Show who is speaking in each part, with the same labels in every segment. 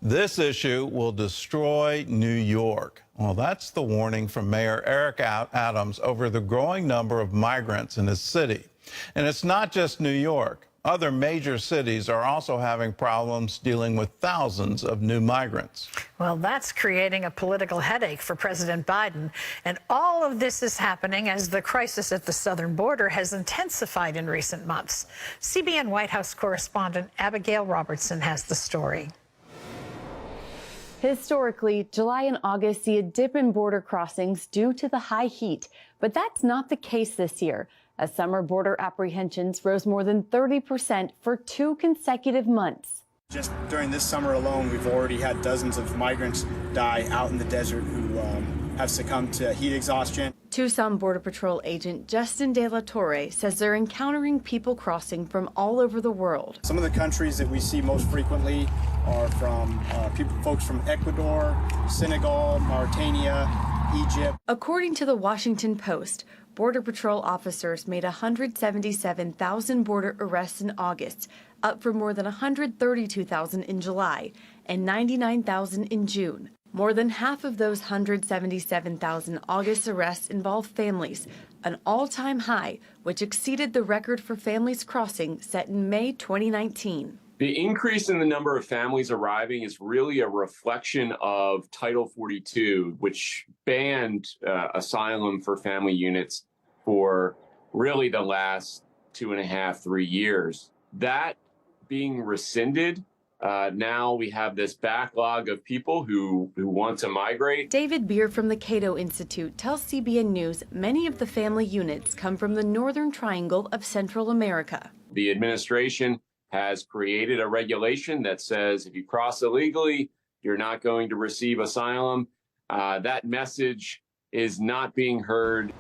Speaker 1: This issue will destroy New York. Well, that's the warning from Mayor Eric Adams over the growing number of migrants in his city. And it's not just New York. Other major cities are also having problems dealing with thousands of new migrants.
Speaker 2: Well, that's creating a political headache for President Biden. And all of this is happening as the crisis at the southern border has intensified in recent months. CBN White House correspondent Abigail Robertson has the story.
Speaker 3: Historically, July and August see a dip in border crossings due to the high heat. But that's not the case this year, as summer border apprehensions rose more than 30% for 2 consecutive months.
Speaker 4: Just during this summer alone, we've already had dozens of migrants die out in the desert who have succumbed to heat exhaustion.
Speaker 3: Tucson Border Patrol agent Justin De La Torre says they're encountering people crossing from all over the world.
Speaker 4: Some of the countries that we see most frequently are from folks from Ecuador, Senegal, Mauritania, Egypt.
Speaker 3: According to the Washington Post, Border Patrol officers made 177,000 border arrests in August, up from more than 132,000 in July and 99,000 in June. More than half of those 177,000 August arrests involve families, an all-time high, which exceeded the record for families crossing set in May 2019.
Speaker 5: The increase in the number of families arriving is really a reflection of Title 42, which banned asylum for family units for really the last 2.5, 3 years. That being rescinded, now we have this backlog of people who want to migrate.
Speaker 3: David Beer from the Cato Institute tells CBN News many of the family units come from the northern triangle of Central America.
Speaker 5: The administration has created a regulation that says if you cross illegally, you're not going to receive asylum. That message is not being heard.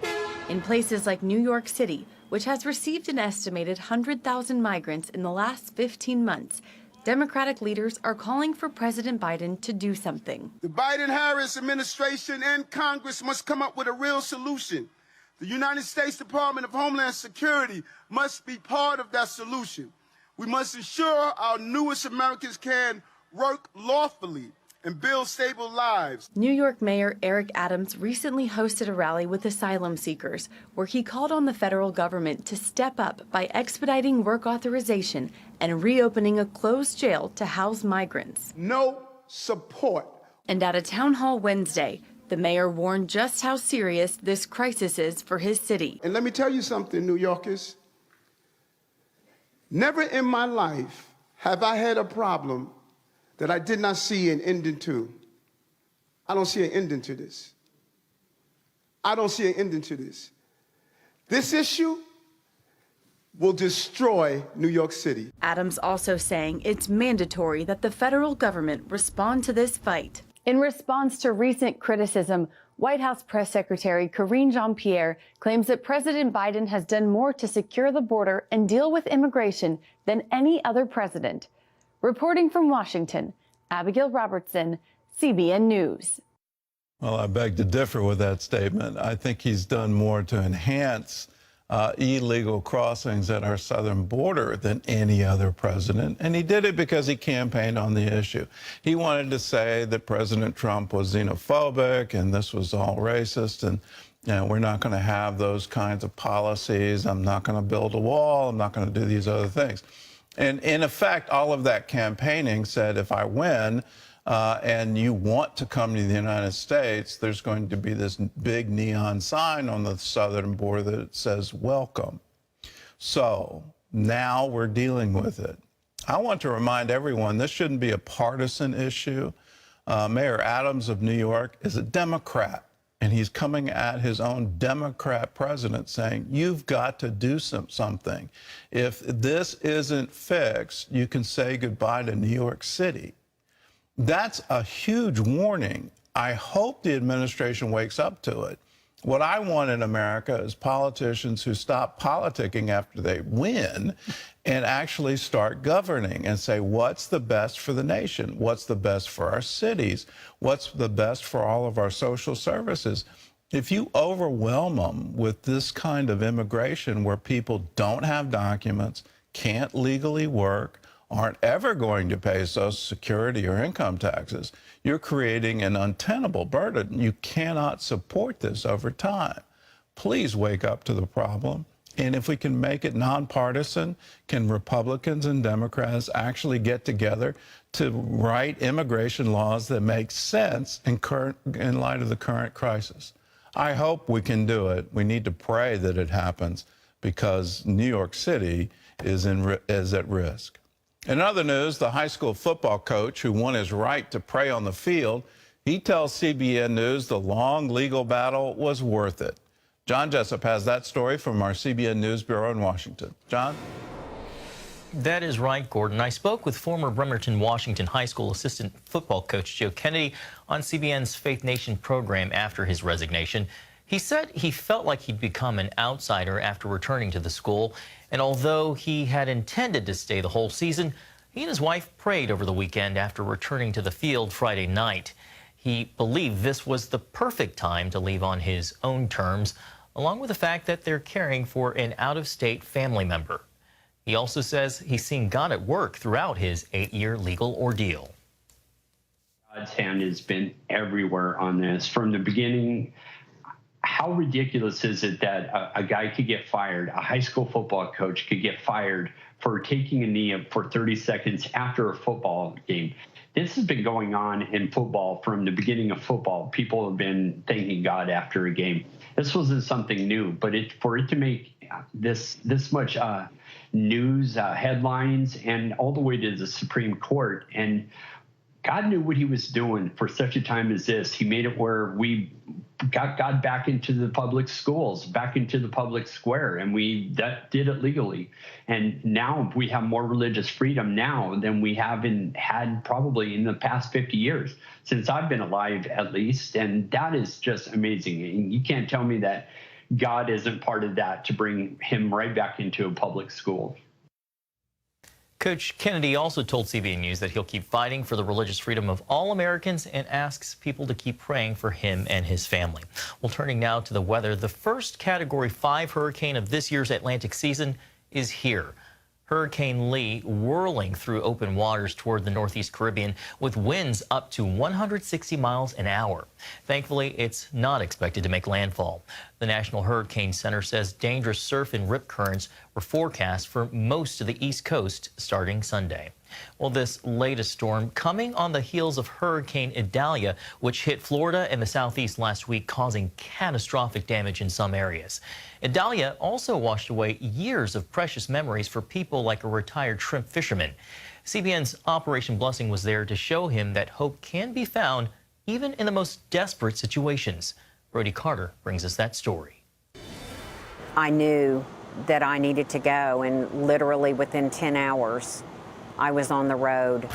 Speaker 3: In places like New York City, which has received an estimated 100,000 migrants in the last 15 months, Democratic leaders are calling for President Biden to do something.
Speaker 6: The Biden-Harris administration and Congress must come up with a real solution. The United States Department of Homeland Security must be part of that solution. We must ensure our newest Americans can work lawfully and build stable lives.
Speaker 3: New York Mayor Eric Adams recently hosted a rally with asylum seekers where he called on the federal government to step up by expediting work authorization and reopening a closed jail to house migrants.
Speaker 6: No support.
Speaker 3: And at a town hall Wednesday, the mayor warned just how serious this crisis is for his city.
Speaker 6: And let me tell you something, New Yorkers. Never in my life have I had a problem that I did not see an ending to. I don't see an ending to this. I don't see an ending to this. This issue will destroy New York City.
Speaker 3: Adams also saying it's mandatory that the federal government respond to this fight. In response to recent criticism, White House Press Secretary Karine Jean-Pierre claims that President Biden has done more to secure the border and deal with immigration than any other president. Reporting from Washington, Abigail Robertson, CBN News.
Speaker 1: Well, I beg to differ with that statement. I think he's done more to enhance illegal crossings at our southern border than any other president. And he did it because he campaigned on the issue. He wanted to say that President Trump was xenophobic and this was all racist. And we're not going to have those kinds of policies. I'm not going to build a wall. I'm not going to do these other things. And in effect, all of that campaigning said, if I win and you want to come to the United States, there's going to be this big neon sign on the southern border that says, welcome. So now we're dealing with it. I want to remind everyone, this shouldn't be a partisan issue. Mayor Adams of New York is a Democrat. And he's coming at his own Democrat president saying, you've got to do something. If this isn't fixed, you can say goodbye to New York City. That's a huge warning. I hope the administration wakes up to it. What I want in America is politicians who stop politicking after they win and actually start governing and say, what's the best for the nation? What's the best for our cities? What's the best for all of our social services? If you overwhelm them with this kind of immigration where people don't have documents, can't legally work, aren't ever going to pay Social Security or income taxes, you're creating an untenable burden. You cannot support this over time. Please wake up to the problem. And if we can make it nonpartisan, can Republicans and Democrats actually get together to write immigration laws that make sense in light of the current crisis? I hope we can do it. We need to pray that it happens because New York City is at risk. In other news, the high school football coach who won his right to pray on the field, he tells CBN News the long legal battle was worth it. John Jessup has that story from our CBN News Bureau in Washington. John?
Speaker 7: That is right, Gordon. I spoke with former Bremerton, Washington High School assistant football coach Joe Kennedy on CBN's Faith Nation program after his resignation. He said he felt like he'd become an outsider after returning to the school, and although he had intended to stay the whole season, he and his wife prayed over the weekend after returning to the field Friday night. He believed this was the perfect time to leave on his own terms, along with the fact that they're caring for an out-of-state family member. He also says he's seen God at work throughout his 8-year legal ordeal.
Speaker 8: God's hand has been everywhere on this. From the beginning, how ridiculous is it that a guy could get fired, a high school football coach could get fired for taking a knee for 30 seconds after a football game? This has been going on in football from the beginning of football. People have been thanking God after a game. This wasn't something new, but for it to make this much news, headlines, and all the way to the Supreme Court, and God knew what he was doing for such a time as this. He made it where we got God back into the public schools, back into the public square, and that did it legally. And now we have more religious freedom now than we had probably in the past 50 years, since I've been alive at least. And that is just amazing. And you can't tell me that God isn't part of that to bring him right back into a public school.
Speaker 7: Coach Kennedy also told CBN News that he'll keep fighting for the religious freedom of all Americans and asks people to keep praying for him and his family. Well, turning now to the weather, the first Category 5 hurricane of this year's Atlantic season is here. Hurricane Lee whirling through open waters toward the Northeast Caribbean with winds up to 160 miles an hour. Thankfully, it's not expected to make landfall. The National Hurricane Center says dangerous surf and rip currents were forecast for most of the East Coast starting Sunday. Well, this latest storm coming on the heels of Hurricane Idalia, which hit Florida and the Southeast last week, causing catastrophic damage in some areas. Idalia also washed away years of precious memories for people like a retired shrimp fisherman. CBN's Operation Blessing was there to show him that hope can be found even in the most desperate situations. Brody Carter brings us that story.
Speaker 9: I knew that I needed to go, and literally within 10 hours, I was on the road.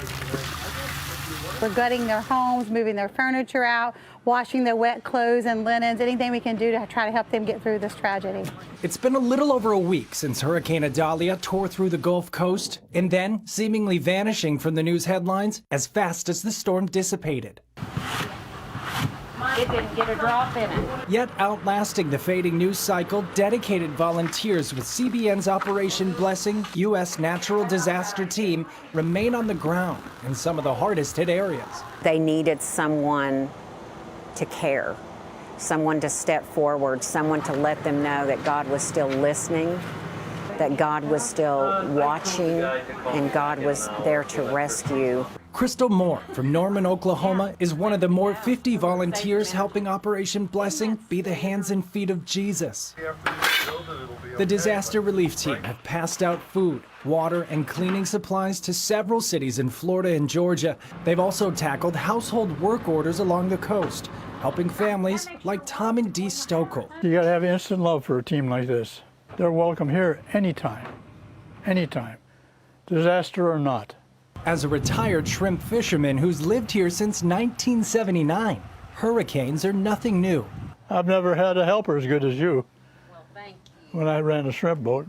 Speaker 10: We're gutting their homes, moving their furniture out, washing their wet clothes and linens, anything we can do to try to help them get through this tragedy.
Speaker 11: It's been a little over a week since Hurricane Idalia tore through the Gulf Coast and then seemingly vanishing from the news headlines as fast as the storm dissipated.
Speaker 10: It didn't get a drop in it.
Speaker 11: Yet outlasting the fading news cycle, dedicated volunteers with CBN's Operation Blessing U.S. Natural Disaster Team remain on the ground in some of the hardest hit areas.
Speaker 9: They needed someone to care, someone to step forward, someone to let them know that God was still listening, that God was still watching, and God was there to rescue.
Speaker 11: Crystal Moore from Norman, Oklahoma, is one of the more 50 volunteers helping Operation Blessing be the hands and feet of Jesus. The disaster relief team have passed out food, water, and cleaning supplies to several cities in Florida and Georgia. They've also tackled household work orders along the coast, helping families like Tom and Dee Stokel.
Speaker 12: You got to have instant love for a team like this. They're welcome here anytime, disaster or not.
Speaker 11: As a retired shrimp fisherman who's lived here since 1979, hurricanes are nothing new.
Speaker 12: I've never had a helper as good as you. Well, thank you. When I ran a shrimp boat.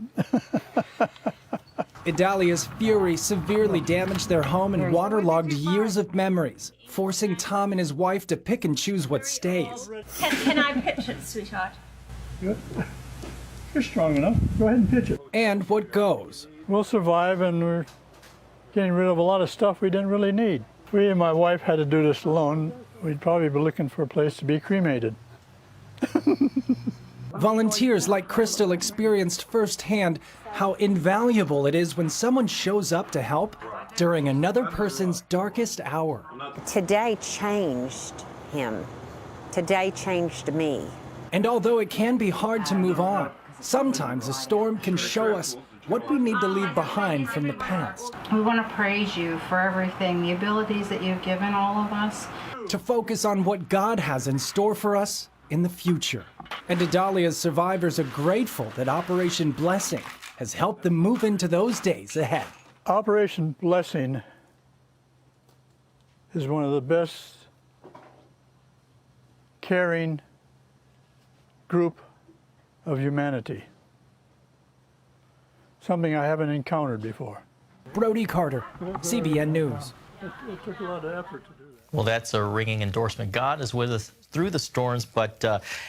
Speaker 11: Idalia's fury severely damaged their home and waterlogged years of memories, forcing Tom and his wife to pick and choose what stays.
Speaker 10: Can I pitch it, sweetheart?
Speaker 12: You're strong enough. Go ahead and pitch it.
Speaker 11: And what goes.
Speaker 12: We'll survive, and we're getting rid of a lot of stuff we didn't really need. If we and my wife had to do this alone, we'd probably be looking for a place to be cremated.
Speaker 11: Volunteers like Crystal experienced firsthand how invaluable it is when someone shows up to help during another person's darkest hour.
Speaker 9: Today changed him. Today changed me.
Speaker 11: And although it can be hard to move on, sometimes a storm can show us what we need to leave behind from the past.
Speaker 13: We want to praise you for everything, the abilities that you've given all of us.
Speaker 11: To focus on what God has in store for us in the future. And Adalia's survivors are grateful that Operation Blessing has helped them move into those days ahead.
Speaker 12: Operation Blessing is one of the best caring group of humanity. Something I haven't encountered before.
Speaker 11: Brody Carter, CBN News.
Speaker 12: It took a lot of effort to do that.
Speaker 7: Well, that's a ringing endorsement. God is with us through the storms, but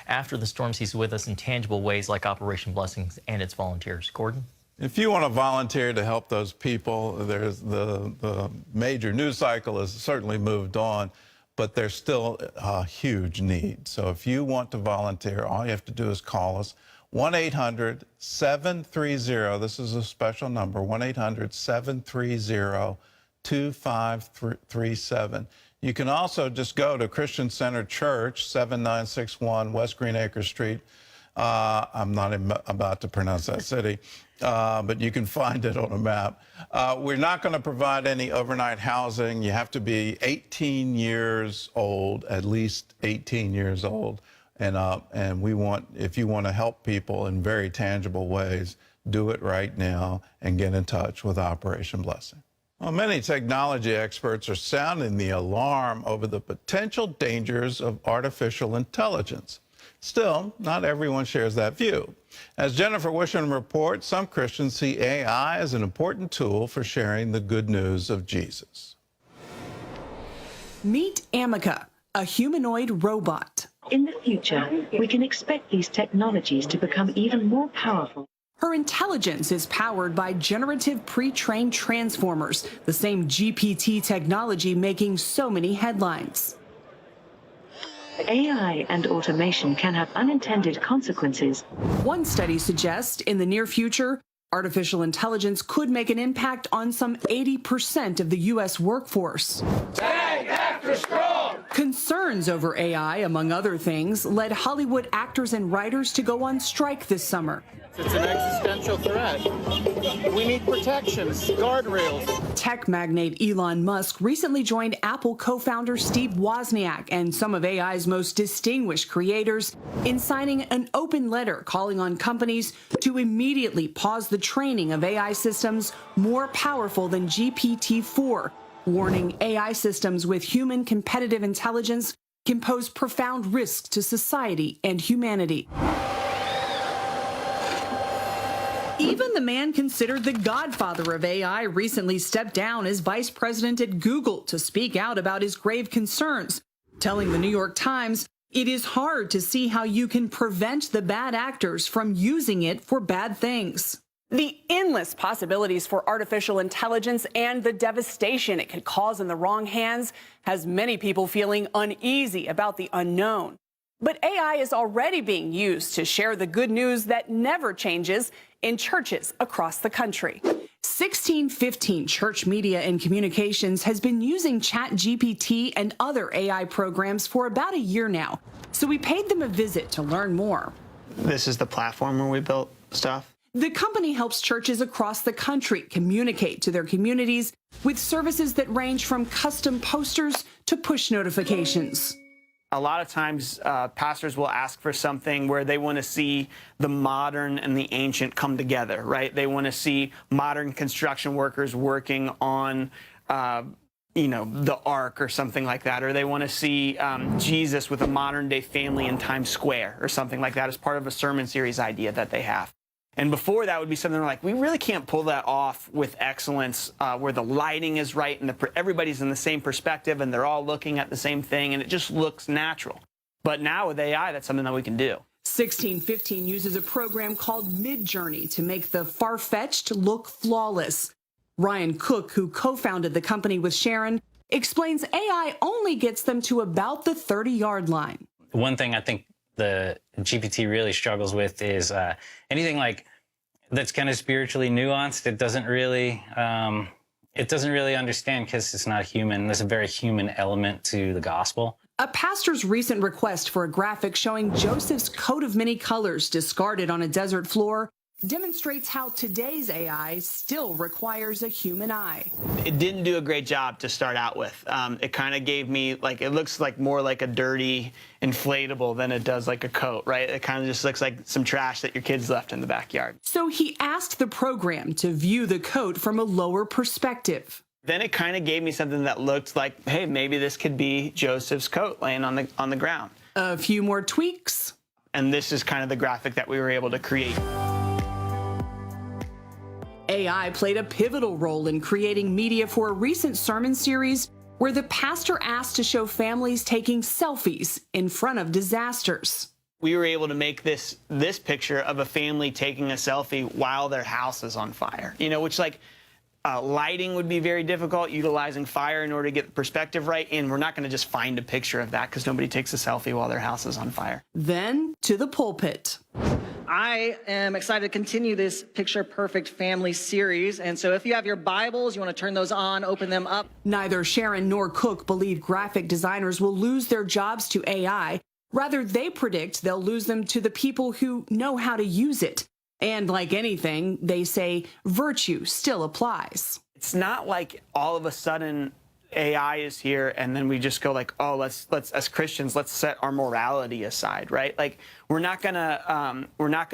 Speaker 7: after the storms, he's with us in tangible ways like Operation Blessings and its volunteers. Gordon?
Speaker 1: If you want to volunteer to help those people, there's the major news cycle has certainly moved on, but there's still a huge need. So if you want to volunteer, all you have to do is call us. 1-800-730, this is a special number, 1-800-730-2537. You can also just go to Christian Center Church, 7961 West Green Acres Street. I'm not about to pronounce that city, but you can find it on a map. We're not going to provide any overnight housing. You have to be 18 years old, at least 18 years old. And we want, if you want to help people in very tangible ways, do it right now and get in touch with Operation Blessing. Well, many technology experts are sounding the alarm over the potential dangers of artificial intelligence. Still, not everyone shares that view. As Jennifer Wisham reports, some Christians see AI as an important tool for sharing the good news of Jesus.
Speaker 14: Meet Amica, a humanoid robot.
Speaker 15: In the future, we can expect these technologies to become even more powerful.
Speaker 14: Her intelligence is powered by generative pre-trained transformers, the same GPT technology making so many headlines.
Speaker 15: AI and automation can have unintended consequences.
Speaker 14: One study suggests in the near future, artificial intelligence could make an impact on some 80% of the U.S. workforce.
Speaker 16: Tag after strong!
Speaker 14: Concerns over AI, among other things, led Hollywood actors and writers to go on strike this summer.
Speaker 4: It's an existential threat. We need protections, guardrails.
Speaker 14: Tech magnate Elon Musk recently joined Apple co-founder Steve Wozniak and some of AI's most distinguished creators in signing an open letter calling on companies to immediately pause the training of AI systems more powerful than GPT-4, warning AI systems with human competitive intelligence can pose profound risks to society and humanity. Even the man considered the godfather of AI recently stepped down as vice president at Google to speak out about his grave concerns, telling the New York Times, "It is hard to see how you can prevent the bad actors from using it for bad things." The endless possibilities for artificial intelligence and the devastation it could cause in the wrong hands has many people feeling uneasy about the unknown. But AI is already being used to share the good news that never changes in churches across the country. 1615 Church Media and Communications has been using ChatGPT and other AI programs for about a year now, so we paid them a visit to learn more.
Speaker 17: This is the platform where we built stuff.
Speaker 14: The company helps churches across the country communicate to their communities with services that range from custom posters to push notifications.
Speaker 17: A lot of times pastors will ask for something where they want to see the modern and the ancient come together, right? They want to see modern construction workers working on, the ark or something like that, or they want to see Jesus with a modern day family in Times Square or something like that as part of a sermon series idea that they have. And before that would be something like, we really can't pull that off with excellence, where the lighting is right and everybody's in the same perspective and they're all looking at the same thing and it just looks natural. But now with AI, that's something that we can do.
Speaker 14: 1615 uses a program called Midjourney to make the far-fetched look flawless. Ryan Cook, who co-founded the company with Sharon, explains AI only gets them to about the 30-yard line.
Speaker 18: One thing I think the GPT really struggles with is anything like that's kind of spiritually nuanced. It doesn't really understand because it's not human. There's a very human element to the gospel.
Speaker 14: A pastor's recent request for a graphic showing Joseph's coat of many colors discarded on a desert floor demonstrates how today's AI still requires a human eye.
Speaker 17: It didn't do a great job to start out with. It kind of gave me, like, it looks like more like a dirty inflatable than it does like a coat, right? It kind of just looks like some trash that your kids left in the backyard.
Speaker 14: So he asked the program to view the coat from a lower perspective.
Speaker 17: Then it kind of gave me something that looked like, hey, maybe this could be Joseph's coat laying on the ground.
Speaker 14: A few more tweaks.
Speaker 17: And this is kind of the graphic that we were able to create.
Speaker 14: AI played a pivotal role in creating media for a recent sermon series where the pastor asked to show families taking selfies in front of disasters.
Speaker 17: We were able to make this picture of a family taking a selfie while their house is on fire, you know, which, like, lighting would be very difficult, utilizing fire in order to get the perspective right, and we're not going to just find a picture of that because nobody takes a selfie while their house is on fire.
Speaker 14: Then to the pulpit.
Speaker 19: I am excited to continue this Picture Perfect Family series, and so if you have your Bibles, you want to turn those on, open them up.
Speaker 14: Neither Sharon nor Cook believe graphic designers will lose their jobs to AI. Rather, they predict they'll lose them to the people who know how to use it. And like anything, they say virtue still applies.
Speaker 17: It's not like all of a sudden AI is here and then we just go like, oh, let's as Christians, let's set our morality aside, right? Like we're not gonna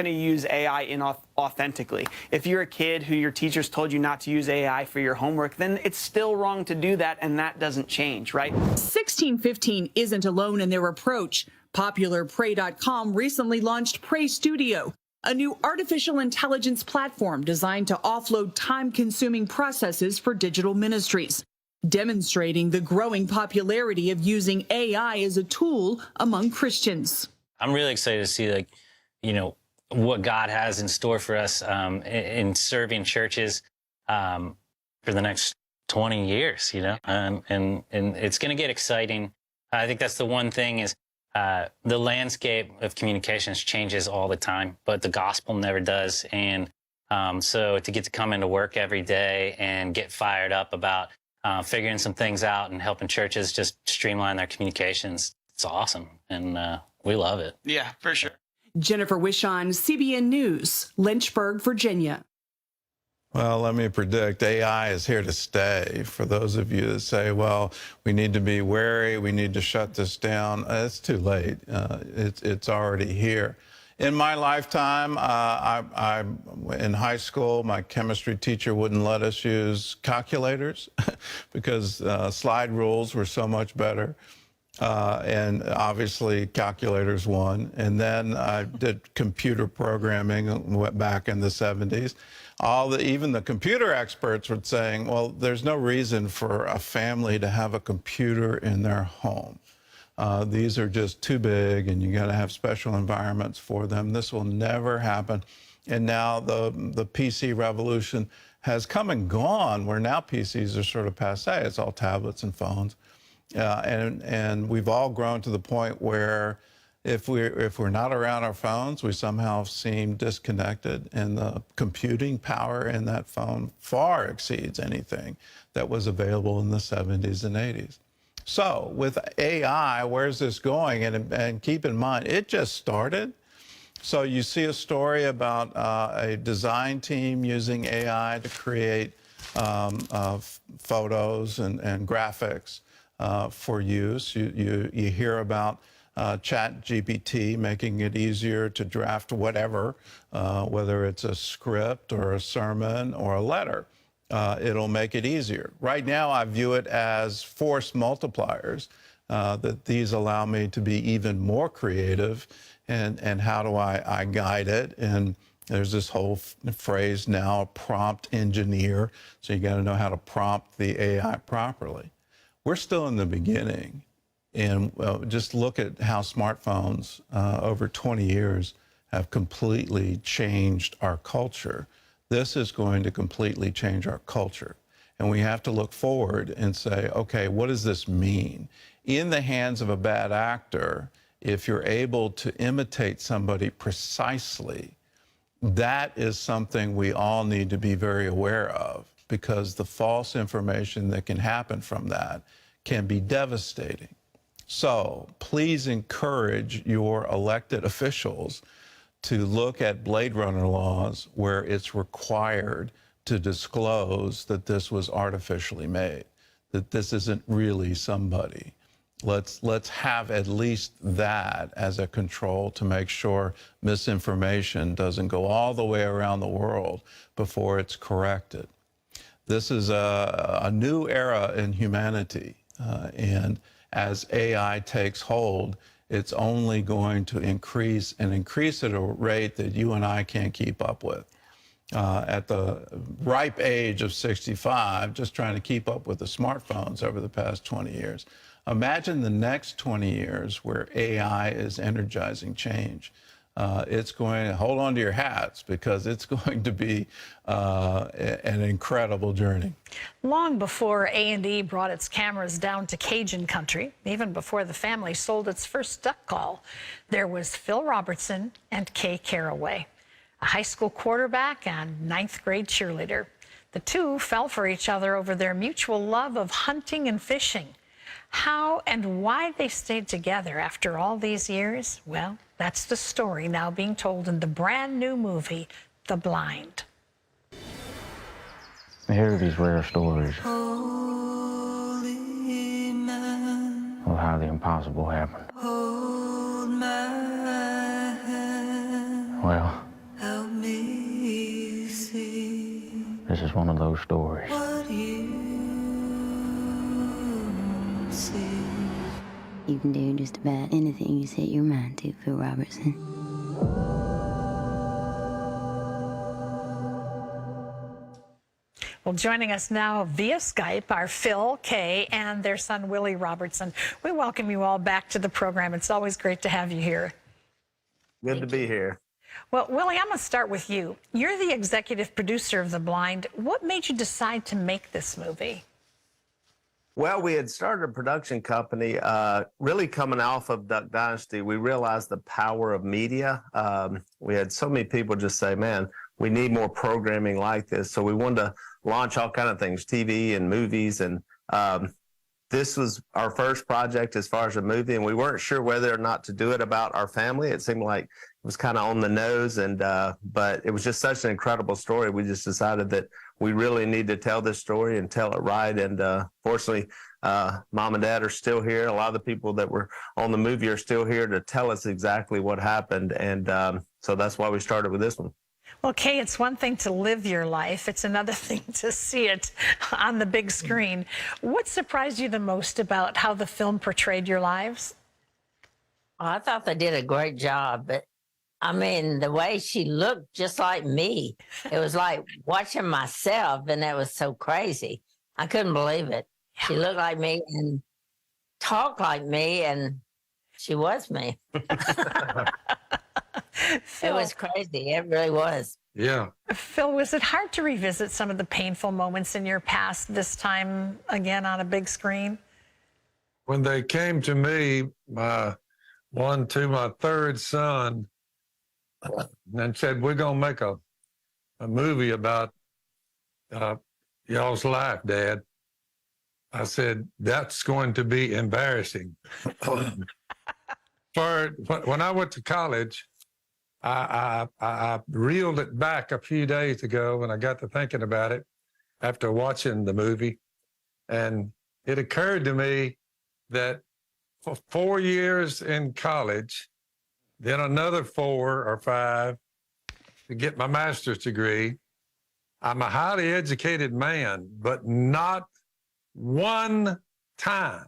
Speaker 17: use AI inauthentically. If you're a kid who your teachers told you not to use AI for your homework, then it's still wrong to do that, and that doesn't change, right?
Speaker 14: 1615 isn't alone in their approach. Popular Pray.com recently launched Pray Studio, a new artificial intelligence platform designed to offload time-consuming processes for digital ministries, demonstrating the growing popularity of using AI as a tool among Christians.
Speaker 18: I'm really excited to see, like, you know, what God has in store for us in serving churches for the next 20 years, you know, and it's going to get exciting. I think that's the one thing is the landscape of communications changes all the time, but the gospel never does. And so to get to come into work every day and get fired up about figuring some things out and helping churches just streamline their communications, it's awesome. And we love it.
Speaker 17: Yeah, for sure.
Speaker 14: Jennifer Wishon, CBN News, Lynchburg, Virginia.
Speaker 1: Well, let me predict AI is here to stay. For those of you that say, well, we need to be wary, we need to shut this down, it's too late. It's already here. In my lifetime, in high school, my chemistry teacher wouldn't let us use calculators because slide rules were so much better. And obviously, calculators won. And then I did computer programming, went back in the 70s. Even the computer experts were saying, well, there's no reason for a family to have a computer in their home. These are just too big, and you got to have special environments for them. This will never happen. And now the PC revolution has come and gone, where now PCs are sort of passé. It's all tablets and phones. And we've all grown to the point where if we're not around our phones, we somehow seem disconnected, and the computing power in that phone far exceeds anything that was available in the 70s and 80s. So with AI, where's this going? And keep in mind, it just started. So you see a story about a design team using AI to create photos and graphics for use. You hear about ChatGPT making it easier to draft whatever, whether it's a script or a sermon or a letter. It'll make it easier. Right now, I view it as force multipliers, that these allow me to be even more creative. And how do I guide it? And there's this whole phrase now, prompt engineer. So you got to know how to prompt the AI properly. We're still in the beginning. And just look at how smartphones over 20 years have completely changed our culture. This is going to completely change our culture. And we have to look forward and say, okay, what does this mean? In the hands of a bad actor, if you're able to imitate somebody precisely, that is something we all need to be very aware of, because the false information that can happen from that can be devastating. So please encourage your elected officials to look at Blade Runner laws where it's required to disclose that this was artificially made, that this isn't really somebody. Let's have at least that as a control to make sure misinformation doesn't go all the way around the world before it's corrected. This is a new era in humanity, and as AI takes hold, it's only going to increase and increase at a rate that you and I can't keep up with. At the ripe age of 65, just trying to keep up with the smartphones over the past 20 years. Imagine the next 20 years where AI is energizing change. It's going to hold on to your hats, because it's going to be an incredible journey.
Speaker 2: Long before A&E brought its cameras down to Cajun country, even before the family sold its first duck call, there was Phil Robertson and Kay Caraway, a high school quarterback and ninth grade cheerleader. The two fell for each other over their mutual love of hunting and fishing. How and why they stayed together after all these years? Well, that's the story now being told in the brand new movie, The Blind.
Speaker 20: I hear these rare stories of how the impossible happened. Well, this is one of those stories.
Speaker 21: You can do just about anything you set your mind to, Phil Robertson.
Speaker 2: Well, joining us now via Skype are Phil, Kay, and their son, Willie Robertson. We welcome you all back to the program. It's always great to have you here.
Speaker 22: Good to be here.
Speaker 2: Well, Willie, I'm going to start with you. You're the executive producer of The Blind. What made you decide to make this movie?
Speaker 22: Well, we had started a production company really coming off of Duck Dynasty. We realized the power of media. We had so many people just say, man, we need more programming like this. So we wanted to launch all kind of things, TV and movies. And this was our first project as far as a movie. And we weren't sure whether or not to do it about our family. It seemed like it was kind of on the nose. And but it was just such an incredible story. We just decided that we really need to tell this story and tell it right. And fortunately, Mom and Dad are still here. A lot of the people that were on the movie are still here to tell us exactly what happened. And so that's why we started with this one.
Speaker 2: Well, Kay, it's one thing to live your life. It's another thing to see it on the big screen. What surprised you the most about how the film portrayed your lives?
Speaker 23: Well, I thought they did a great job, but I mean, the way she looked just like me, it was like watching myself, and that was so crazy. I couldn't believe it. She looked like me and talked like me, and she was me. It was crazy. It really was.
Speaker 22: Yeah.
Speaker 2: Phil, was it hard to revisit some of the painful moments in your past, this time again on a big screen?
Speaker 24: When they came to me, my third son, and said, we're going to make a movie about y'all's life, Dad. I said, that's going to be embarrassing. When I went to college, I reeled it back a few days ago when I got to thinking about it after watching the movie. And it occurred to me that for 4 years in college, then another 4 or 5 to get my master's degree. I'm a highly educated man, but not one time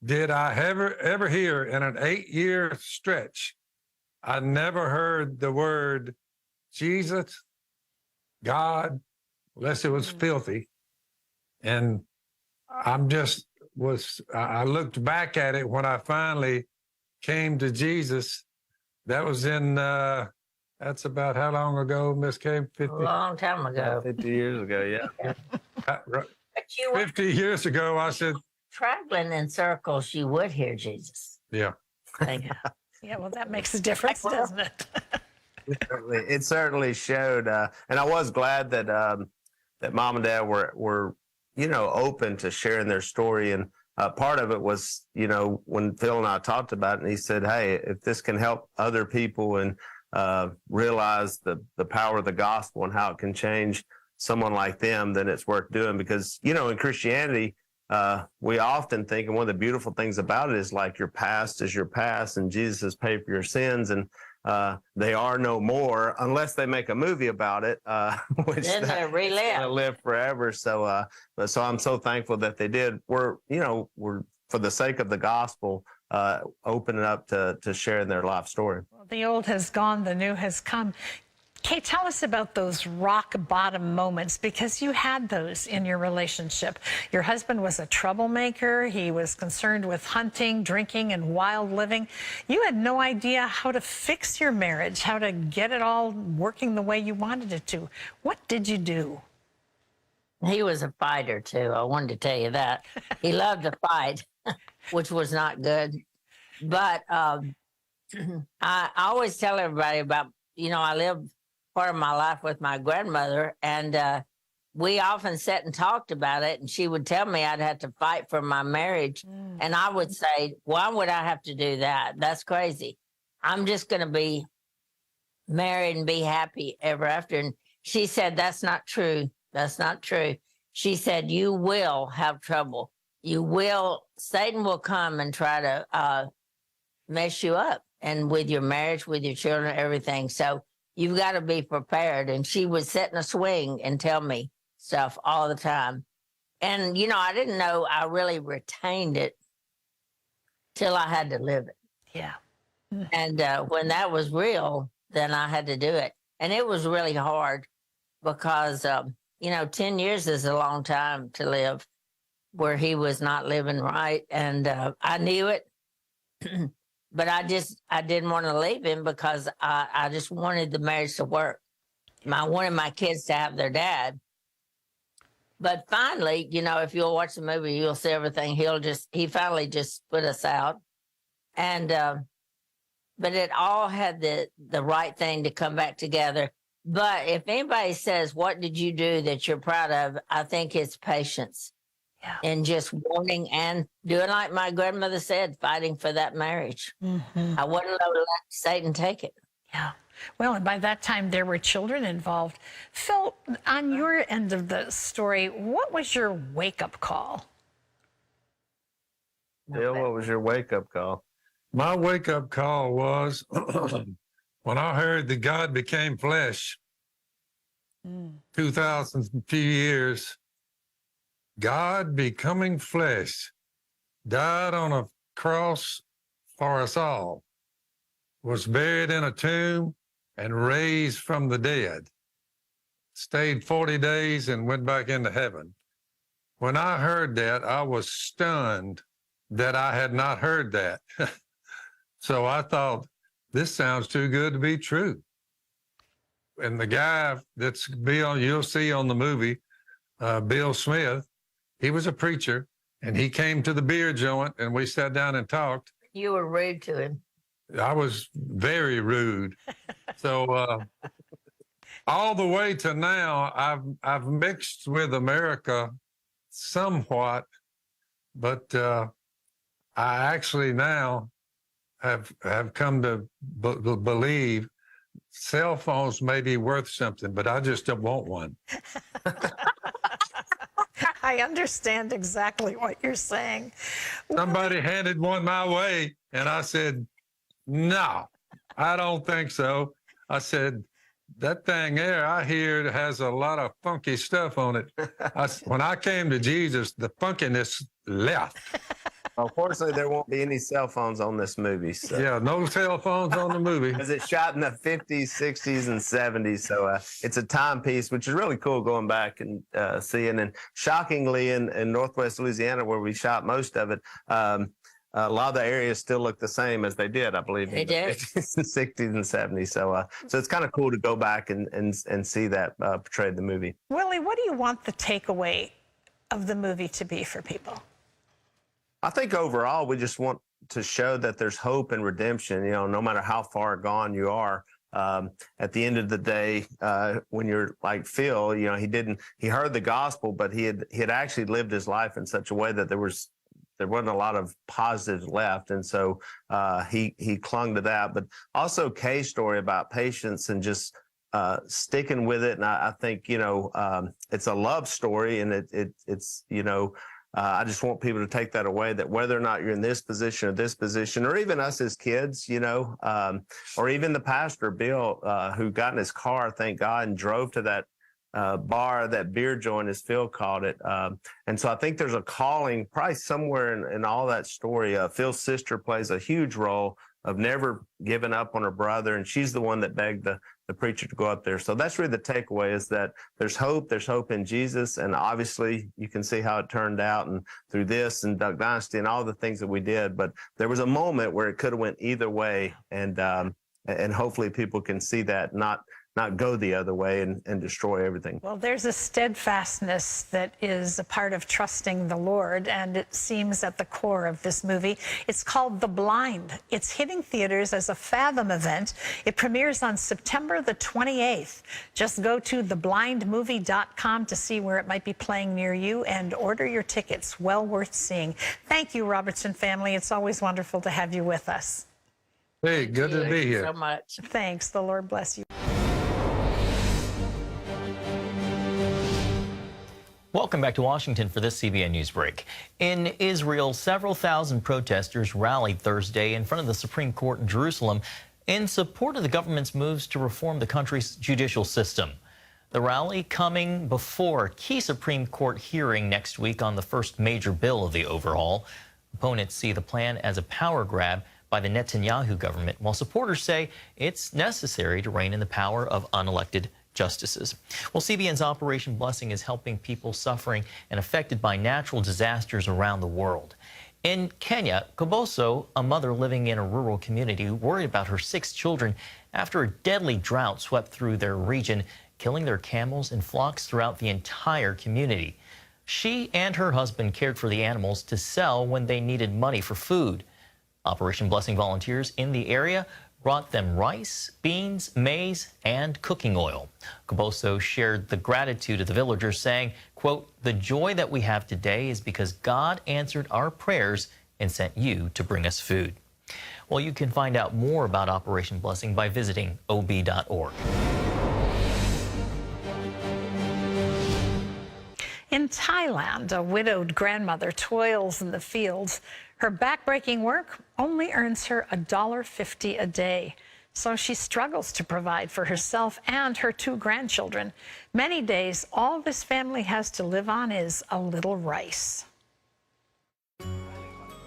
Speaker 24: did I ever hear in an 8-year stretch, I never heard the word Jesus, God, unless it was filthy. And I looked back at it when I finally came to Jesus. That was in That's about how long ago, Miss Kay? 50?
Speaker 23: A long time ago.
Speaker 22: 50 years ago, yeah.
Speaker 23: But you were
Speaker 24: 50 years ago, I said,
Speaker 23: traveling in circles, you would hear Jesus.
Speaker 24: yeah.
Speaker 2: Yeah, well, that makes a difference, doesn't it?
Speaker 22: It certainly showed, and I was glad that that Mom and Dad were open to sharing their story. And part of it was, when Phil and I talked about it, and he said, "Hey, if this can help other people and realize the power of the gospel and how it can change someone like them, then it's worth doing." Because in Christianity, we often think, and one of the beautiful things about it is like your past is your past, and Jesus has paid for your sins, and they are no more unless they make a movie about it, which
Speaker 23: Then they relive.
Speaker 22: gonna live forever. So, so I'm so thankful that they did. We're for the sake of the gospel, opening up to sharing their life story.
Speaker 2: Well, the old has gone, the new has come. Kay, tell us about those rock bottom moments, because you had those in your relationship. Your husband was a troublemaker. He was concerned with hunting, drinking, and wild living. You had no idea how to fix your marriage, how to get it all working the way you wanted it to. What did you do?
Speaker 23: He was a fighter, too. I wanted to tell you that. He loved to fight, which was not good. But I always tell everybody about, I lived part of my life with my grandmother, and we often sat and talked about it, and she would tell me I'd have to fight for my marriage. And I would say, why would I have to do that? That's crazy. I'm just going to be married and be happy ever after. And she said, that's not true. That's not true. She said, you will have trouble. Satan will come and try to mess you up, and with your marriage, with your children, everything. So you've got to be prepared. And she would sit in a swing and tell me stuff all the time. And, I didn't know I really retained it till I had to live it.
Speaker 2: Yeah.
Speaker 23: And when that was real, then I had to do it. And it was really hard because, 10 years is a long time to live where he was not living right. And I knew it. But I didn't want to leave him because I just wanted the marriage to work. I wanted my kids to have their dad. But finally, if you'll watch the movie, you'll see everything. He finally just put us out. And, but it all had the right thing to come back together. But if anybody says, what did you do that you're proud of? I think it's patience. Yeah. And just wanting and doing like my grandmother said, fighting for that marriage. Mm-hmm. I wouldn't let Satan take it.
Speaker 2: Yeah. Well, and by that time, there were children involved. Phil, on your end of the story, what was your wake-up call?
Speaker 22: Phil, what was your wake-up call?
Speaker 24: My wake-up call was when I heard that God became flesh, 2,000 few years, God becoming flesh, died on a cross for us all, was buried in a tomb, and raised from the dead, stayed 40 days and went back into heaven. When I heard that, I was stunned that I had not heard that. So I thought, this sounds too good to be true. And the guy you'll see on the movie, Bill Smith, he was a preacher, and he came to the beer joint, and we sat down and talked.
Speaker 23: You were rude to him.
Speaker 24: I was very rude. So all the way to now, I've mixed with America somewhat, but I actually now have come to believe cell phones may be worth something, but I just don't want one.
Speaker 2: I understand exactly what you're saying.
Speaker 24: Somebody handed one my way, and I said, no, I don't think so. I said, that thing there, I hear it has a lot of funky stuff on it. When I came to Jesus, the funkiness left.
Speaker 22: Unfortunately, there won't be any cell phones on this movie. So.
Speaker 24: Yeah, no cell phones on the movie.
Speaker 22: Because it's shot in the 50s, 60s, and 70s. So it's a timepiece, which is really cool going back and seeing. And shockingly, in Northwest Louisiana, where we shot most of it, a lot of the areas still look the same as they did, I believe,
Speaker 23: They
Speaker 22: in the
Speaker 23: did.
Speaker 22: 50s and 60s and 70s. So it's kind of cool to go back and see that portrayed in the movie.
Speaker 2: Willie, what do you want the takeaway of the movie to be for people?
Speaker 22: I think overall, we just want to show that there's hope and redemption, no matter how far gone you are. At the end of the day, when you're like Phil, he heard the gospel, but he had actually lived his life in such a way that there wasn't a lot of positives left. And so he clung to that. But also Kay's story about patience and just sticking with it. And I think, it's a love story, and it's I just want people to take that away, that whether or not you're in this position or this position, or even us as kids, or even the pastor, Bill, who got in his car, thank God, and drove to that bar, that beer joint, as Phil called it. And so I think there's a calling probably somewhere in all that story. Phil's sister plays a huge role of never giving up on her brother, and she's the one that begged the preacher to go up there. So that's really the takeaway, is that there's hope in Jesus, and obviously you can see how it turned out, and through this and Duck Dynasty and all the things that we did. But there was a moment where it could have went either way, and hopefully people can see that, not go the other way and destroy everything.
Speaker 2: Well, there's a steadfastness that is a part of trusting the Lord, and it seems at the core of this movie. It's called The Blind. It's hitting theaters as a Fathom event. It premieres on September the 28th. Just go to theblindmovie.com to see where it might be playing near you and order your tickets. Well worth seeing. Thank you, Robertson family. It's always wonderful to have you with us.
Speaker 24: Hey, good to be here.
Speaker 23: So much.
Speaker 2: Thanks. The Lord bless you.
Speaker 7: Welcome back to Washington for this CBN News Break. In Israel, several thousand protesters rallied Thursday in front of the Supreme Court in Jerusalem in support of the government's moves to reform the country's judicial system. The rally coming before a key Supreme Court hearing next week on the first major bill of the overhaul. Opponents see the plan as a power grab by the Netanyahu government, while supporters say it's necessary to rein in the power of unelected justices. Well, CBN's Operation Blessing is helping people suffering and affected by natural disasters around the world. In Kenya, Koboso, a mother living in a rural community, worried about her 6 children after a deadly drought swept through their region, killing their camels and flocks throughout the entire community. She and her husband cared for the animals to sell when they needed money for food. Operation Blessing volunteers in the area brought them rice, beans, maize, and cooking oil. Koboso shared the gratitude of the villagers, saying, quote, "The joy that we have today is because God answered our prayers and sent you to bring us food." Well, you can find out more about Operation Blessing by visiting ob.org.
Speaker 2: In Thailand, a widowed grandmother toils in the fields. Her backbreaking work only earns her $1.50 a day. So she struggles to provide for herself and her 2 grandchildren. Many days, all this family has to live on is a little rice.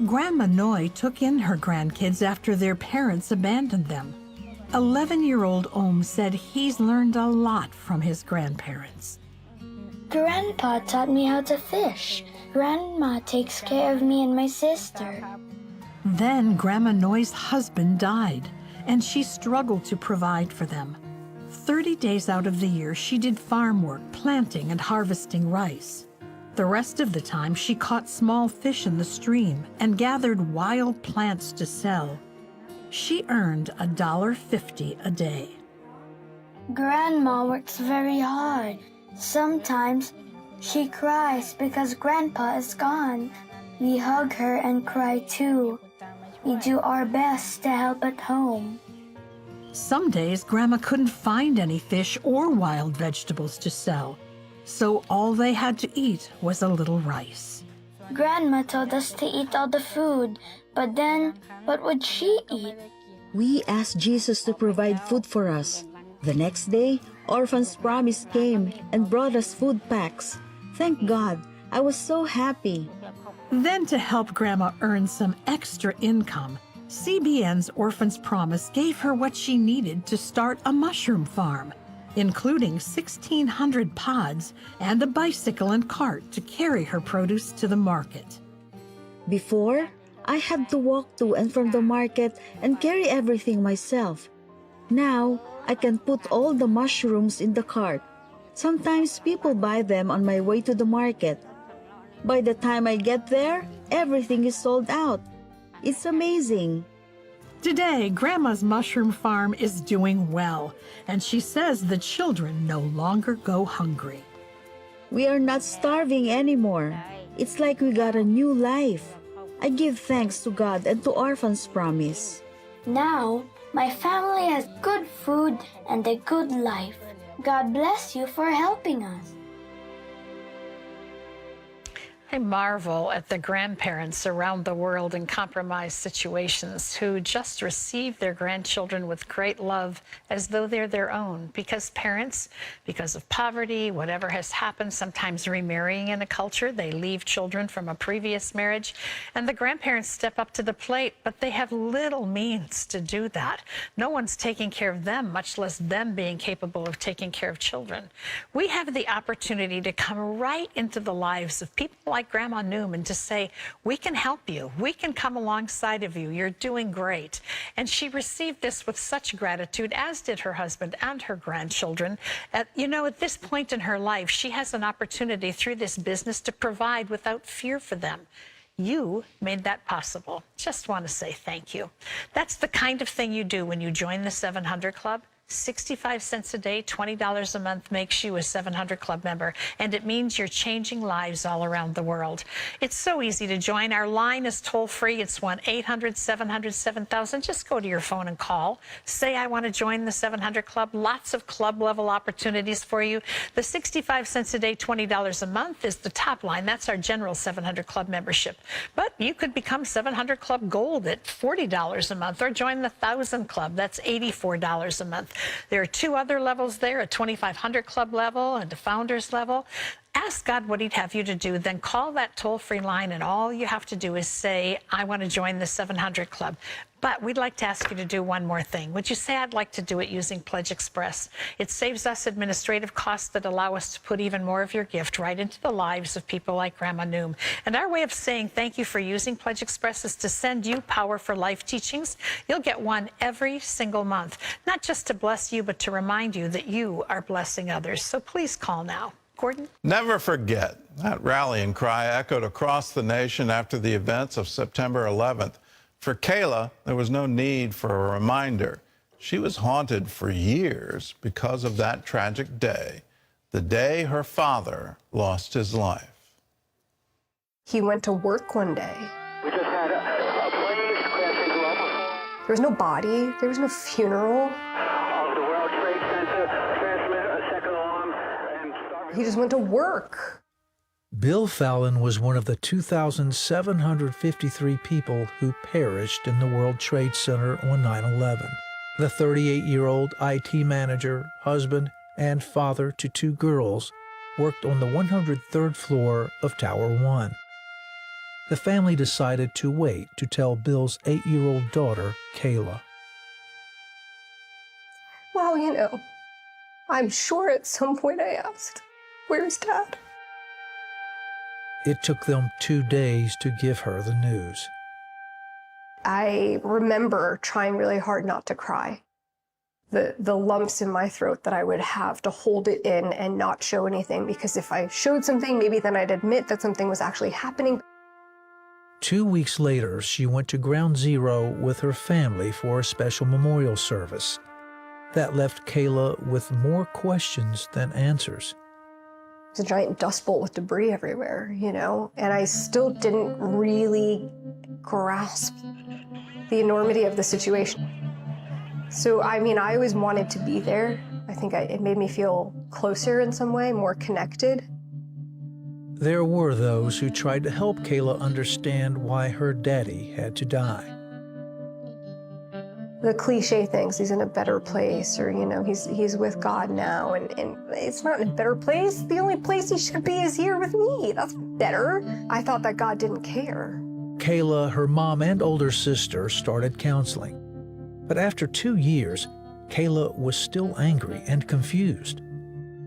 Speaker 3: Grandma Noi took in her grandkids after their parents abandoned them. 11-year-old Om said he's learned a lot from his grandparents.
Speaker 5: Grandpa taught me how to fish. Grandma takes care of me and my sister.
Speaker 3: Then Grandma Noi's husband died, and she struggled to provide for them. 30 days out of the year, she did farm work, planting and harvesting rice. The rest of the time, she caught small fish in the stream and gathered wild plants to sell. She earned $1.50 a day.
Speaker 5: Grandma works very hard. Sometimes she cries because Grandpa is gone. We hug her and cry too. We do our best to help at home.
Speaker 3: Some days, Grandma couldn't find any fish or wild vegetables to sell, so all they had to eat was a little rice.
Speaker 5: Grandma told us to eat all the food, but then what would she eat?
Speaker 6: We asked Jesus to provide food for us. The next day, Orphans Promise came and brought us food packs. Thank God, I was so happy.
Speaker 3: Then, to help Grandma earn some extra income, CBN's Orphans Promise gave her what she needed to start a mushroom farm, including 1,600 pods and a bicycle and cart to carry her produce to the market.
Speaker 6: Before, I had to walk to and from the market and carry everything myself. Now, I can put all the mushrooms in the cart. Sometimes people buy them on my way to the market. By the time I get there, everything is sold out. It's amazing.
Speaker 3: Today, Grandma's mushroom farm is doing well, and she says the children no longer go hungry.
Speaker 6: We are not starving anymore. It's like we got a new life. I give thanks to God and to Orphans Promise.
Speaker 5: Now, my family has good food and a good life. God bless you for helping us.
Speaker 2: I marvel at the grandparents around the world in compromised situations who just receive their grandchildren with great love as though they're their own. Because parents, because of poverty, whatever has happened, sometimes remarrying in a culture, they leave children from a previous marriage, and the grandparents step up to the plate, but they have little means to do that. No one's taking care of them, much less them being capable of taking care of children. We have the opportunity to come right into the lives of people like Grandma Newman to say, we can help you. We can come alongside of you. You're doing great. And she received this with such gratitude, as did her husband and her grandchildren. At this point in her life, she has an opportunity through this business to provide without fear for them. You made that possible. Just want to say thank you. That's the kind of thing you do when you join the 700 Club. 65 cents a day, $20 a month makes you a 700 Club member, and it means you're changing lives all around the world. It's so easy to join. Our line is toll-free. It's 1-800-700-7000. Just go to your phone and call. Say, I want to join the 700 Club. Lots of club-level opportunities for you. The 65 cents a day, $20 a month is the top line. That's our general 700 Club membership. But you could become 700 Club Gold at $40 a month, or join the 1000 Club. That's $84 a month. There are two other levels there, a 2500 Club level and a Founders level. Ask God what he'd have you to do, then call that toll-free line, and all you have to do is say, I want to join the 700 Club. But we'd like to ask you to do one more thing. Would you say, I'd like to do it using Pledge Express? It saves us administrative costs that allow us to put even more of your gift right into the lives of people like Grandma Noom. And our way of saying thank you for using Pledge Express is to send you Power for Life teachings. You'll get one every single month, not just to bless you, but to remind you that you are blessing others. So please call now. Gordon?
Speaker 1: Never forget. That rallying cry echoed across the nation after the events of September 11th. For Kayla, there was no need for a reminder. She was haunted for years because of that tragic day, the day her father lost his life.
Speaker 8: He went to work one day.
Speaker 16: We just had a plane crash into Omaha.
Speaker 8: There was no body. There was no funeral.
Speaker 16: Of the World Trade Center, transmit a second alarm, and
Speaker 8: He just went to work.
Speaker 9: Bill Fallon was one of the 2,753 people who perished in the World Trade Center on 9/11. The 38-year-old IT manager, husband, and father to two girls worked on the 103rd floor of Tower 1. The family decided to wait to tell Bill's 8-year-old daughter, Kayla.
Speaker 8: Well, I'm sure at some point I asked, where's Dad?
Speaker 9: It took them 2 days to give her the news.
Speaker 8: I remember trying really hard not to cry. The lumps in my throat that I would have to hold it in and not show anything, because if I showed something, maybe then I'd admit that something was actually happening.
Speaker 9: 2 weeks later, she went to Ground Zero with her family for a special memorial service. That left Kayla with more questions than answers.
Speaker 8: It's a giant dust bowl with debris everywhere, and I still didn't really grasp the enormity of the situation. So, I always wanted to be there. I think it made me feel closer in some way, more connected.
Speaker 9: There were those who tried to help Kayla understand why her daddy had to die.
Speaker 8: The cliche things, he's in a better place, or, he's with God now, and it's not in a better place. The only place he should be is here with me. That's better. I thought that God didn't care.
Speaker 9: Kayla, her mom, and older sister started counseling. But after 2 years, Kayla was still angry and confused.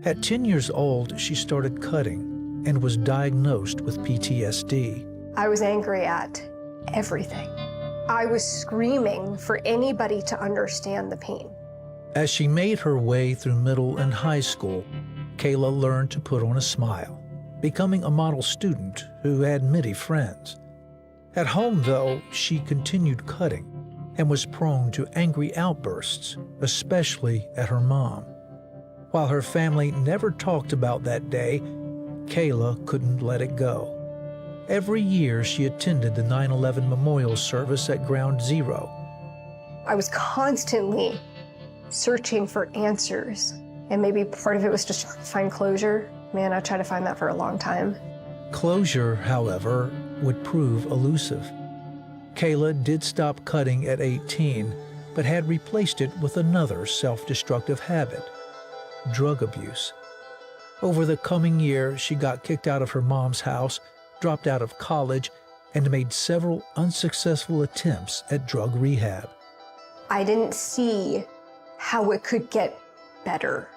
Speaker 9: At 10 years old, she started cutting and was diagnosed with PTSD.
Speaker 8: I was angry at everything. I was screaming for anybody to understand the pain.
Speaker 9: As she made her way through middle and high school, Kayla learned to put on a smile, becoming a model student who had many friends. At home, though, she continued cutting and was prone to angry outbursts, especially at her mom. While her family never talked about that day, Kayla couldn't let it go. Every year she attended the 9/11 memorial service at Ground Zero.
Speaker 8: I was constantly searching for answers, and maybe part of it was just trying to find closure. Man, I tried to find that for a long time.
Speaker 9: Closure, however, would prove elusive. Kayla did stop cutting at 18, but had replaced it with another self-destructive habit: drug abuse. Over the coming year, she got kicked out of her mom's house, dropped out of college, and made several unsuccessful attempts at drug rehab.
Speaker 8: I didn't see how it could get better.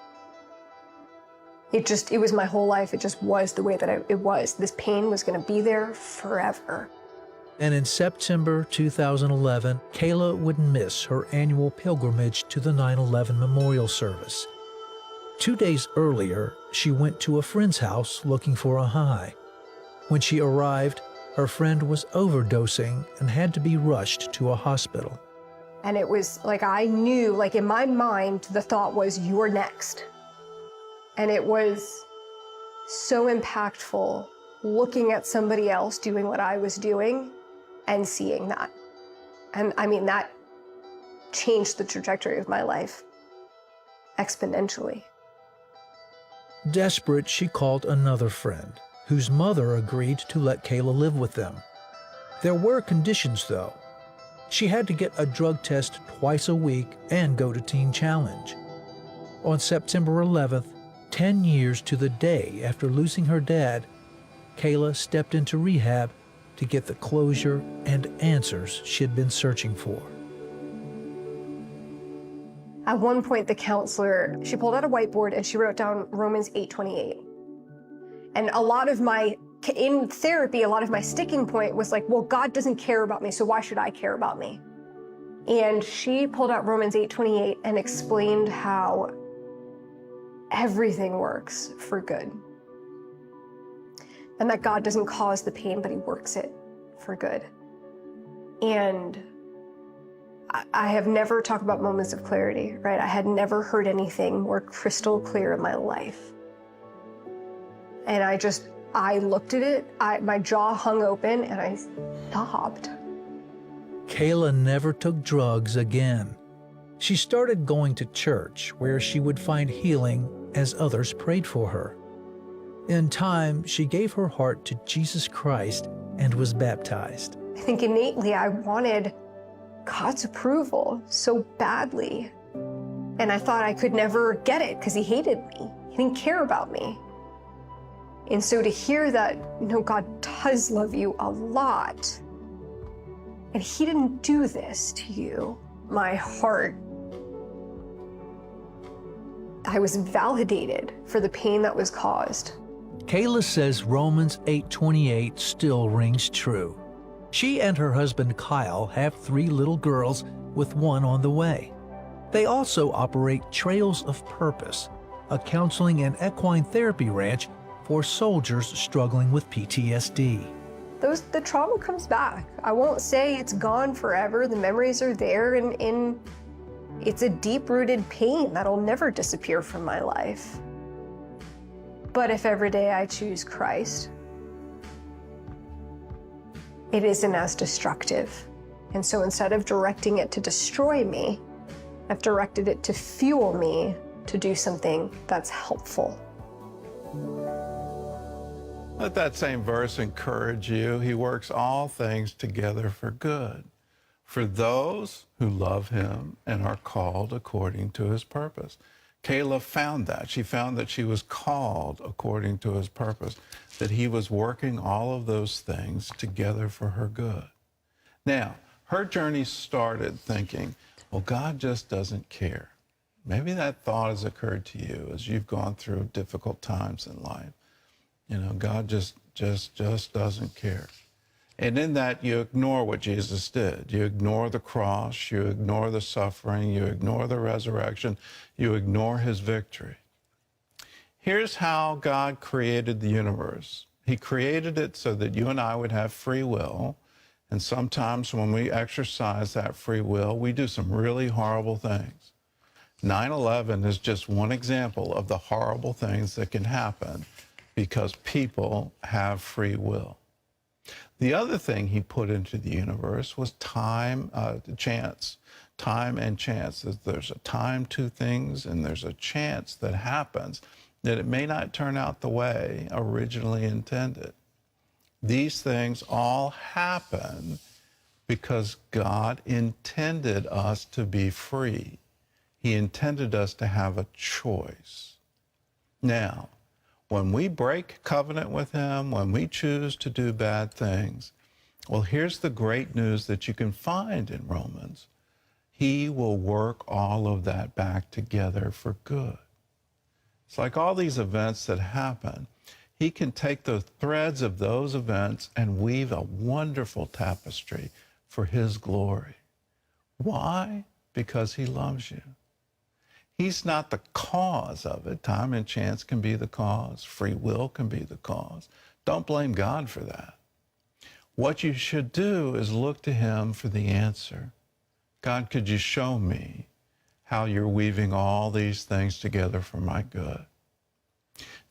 Speaker 8: It was my whole life. It just was the way that it was. This pain was going to be there forever.
Speaker 9: And in September 2011, Kayla would miss her annual pilgrimage to the 9/11 memorial service. 2 days earlier, she went to a friend's house looking for a high. When she arrived, her friend was overdosing and had to be rushed to a hospital.
Speaker 8: And it was like I knew, like in my mind, the thought was, you're next. And it was so impactful looking at somebody else doing what I was doing and seeing that. And I mean, that changed the trajectory of my life exponentially.
Speaker 9: Desperate, she called another friend, whose mother agreed to let Kayla live with them. There were conditions, though. She had to get a drug test twice a week and go to Teen Challenge. On September 11th, 10 years to the day after losing her dad, Kayla stepped into rehab to get the closure and answers she'd been searching for.
Speaker 8: At one point, the counselor, she pulled out a whiteboard and she wrote down Romans 8:28. And in therapy, a lot of my sticking point was like, well, God doesn't care about me, so why should I care about me? And she pulled out Romans 8:28 and explained how everything works for good. And that God doesn't cause the pain, but he works it for good. And I have never talked about moments of clarity, right? I had never heard anything more crystal clear in my life. And I looked at it, my jaw hung open, and I sobbed.
Speaker 9: Kayla never took drugs again. She started going to church, where she would find healing as others prayed for her. In time, she gave her heart to Jesus Christ and was baptized.
Speaker 8: I think innately I wanted God's approval so badly. And I thought I could never get it because he hated me. He didn't care about me. And so to hear that, no, God does love you a lot, and he didn't do this to you, my heart, I was validated for the pain that was caused.
Speaker 9: Kayla says Romans 8:28 still rings true. She and her husband Kyle have 3 little girls, with one on the way. They also operate Trails of Purpose, a counseling and equine therapy ranch for soldiers struggling with PTSD.
Speaker 8: The trauma comes back. I won't say it's gone forever. The memories are there, and it's a deep-rooted pain that'll never disappear from my life. But if every day I choose Christ, it isn't as destructive. And so instead of directing it to destroy me, I've directed it to fuel me to do something that's helpful.
Speaker 1: Let that same verse encourage you. He works all things together for good, for those who love him and are called according to his purpose. Kayla found that. She found that she was called according to his purpose, that he was working all of those things together for her good. Now, her journey started thinking, well, God just doesn't care. Maybe that thought has occurred to you as you've gone through difficult times in life. You know, God just doesn't care. And in that, you ignore what Jesus did. You ignore the cross, you ignore the suffering, you ignore the resurrection, you ignore his victory. Here's how God created the universe. He created it so that you and I would have free will. And sometimes when we exercise that free will, we do some really horrible things. 9/11 is just one example of the horrible things that can happen because people have free will. The other thing he put into the universe was chance. Time and chance. There's a time to things, and there's a chance that happens that it may not turn out the way originally intended. These things all happen because God intended us to be free. He intended us to have a choice. Now, when we break covenant with him, when we choose to do bad things, well, here's the great news that you can find in Romans. He will work all of that back together for good. It's like all these events that happen, he can take the threads of those events and weave a wonderful tapestry for his glory. Why? Because he loves you. He's not the cause of it. Time and chance can be the cause. Free will can be the cause. Don't blame God for that. What you should do is look to him for the answer. God, could you show me how you're weaving all these things together for my good?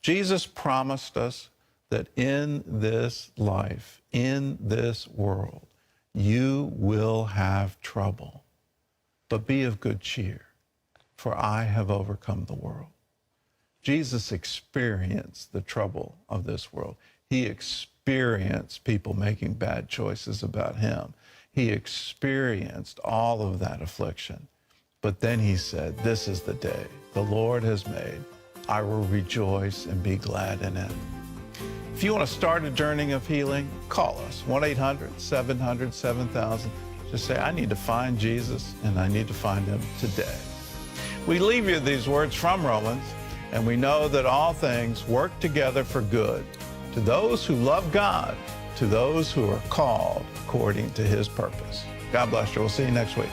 Speaker 1: Jesus promised us that in this life, in this world, you will have trouble, but be of good cheer, for I have overcome the world. Jesus experienced the trouble of this world. He experienced people making bad choices about him. He experienced all of that affliction. But then he said, this is the day the Lord has made. I will rejoice and be glad in it. If you want to start a journey of healing, call us, 1-800-700-7000. Just say, I need to find Jesus, and I need to find him today. We leave you these words from Romans, and we know that all things work together for good to those who love God, to those who are called according to his purpose. God bless you. We'll see you next week.